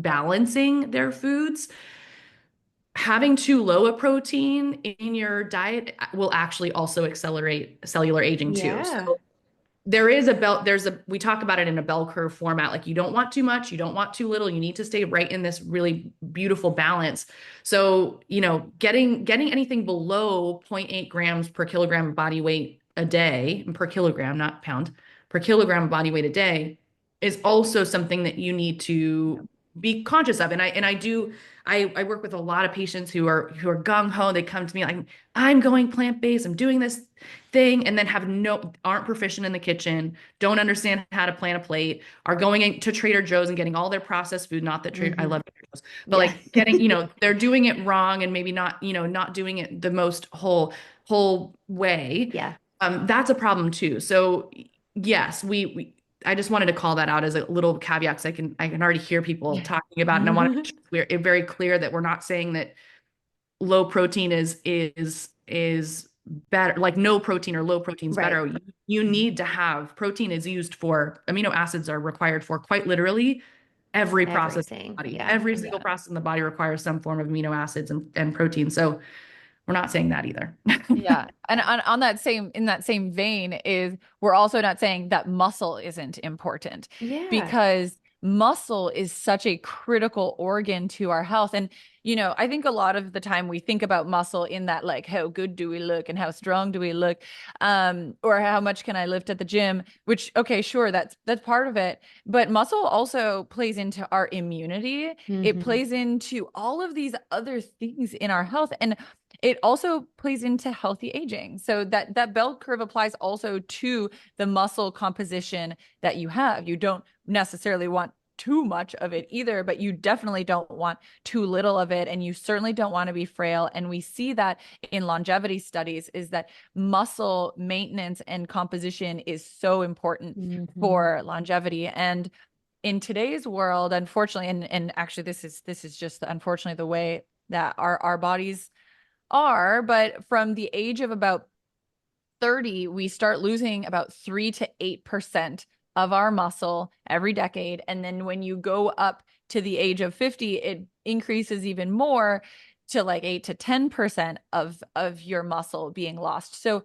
balancing their foods, having too low a protein in your diet will actually also accelerate cellular aging too. Yeah. So we talk about it in a bell curve format. Like, you don't want too much, you don't want too little. You need to stay right in this really beautiful balance. So, getting anything below zero point 0.8 grams per kilogram of body weight a day, per kilogram, not pound, per kilogram of body weight a day is also something that you need to be conscious of. I work with a lot of patients who are gung ho. They come to me like, I'm going plant-based, I'm doing this thing, and then aren't proficient in the kitchen, don't understand how to plan a plate, are going to Trader Joe's and getting all their processed food. Not that I Hmm. love Trader Joe's, but Yeah. like they're doing it wrong and maybe not doing it the most whole way. Yeah. That's a problem too. So yes, we I just wanted to call that out as a little caveat, because I can already hear people Yeah. talking about it, and I want to make sure we're very clear that we're not saying that low protein is better, like no protein or low protein is Right. better. You need to have protein. Is used for, amino acids are required for, quite literally, every process in the Everything. body. Yeah. Every single process in the body requires some form of amino acids and protein. So we're not saying that either. Yeah. And on that same in that same vein is we're also not saying that muscle isn't important, Yeah. because muscle is such a critical organ to our health. And I think a lot of the time we think about muscle in that, like, how good do we look and how strong do we look, or how much can I lift at the gym, which, okay, sure, that's part of it, but muscle also plays into our immunity. It Hmm. plays into all of these other things in our health, and it also plays into healthy aging. So that bell curve applies also to the muscle composition that you have. You don't necessarily want too much of it either, but you definitely don't want too little of it. And you certainly don't want to be frail. And we see that in longevity studies, is that muscle maintenance and composition is so important Hmm. for longevity. And in today's world, unfortunately, and actually this is just unfortunately the way that our bodies are, but from the age of about 30, we start losing about 3 to 8% of our muscle every decade. And then when you go up to the age of 50, it increases even more to like 8 to 10% of your muscle being lost. So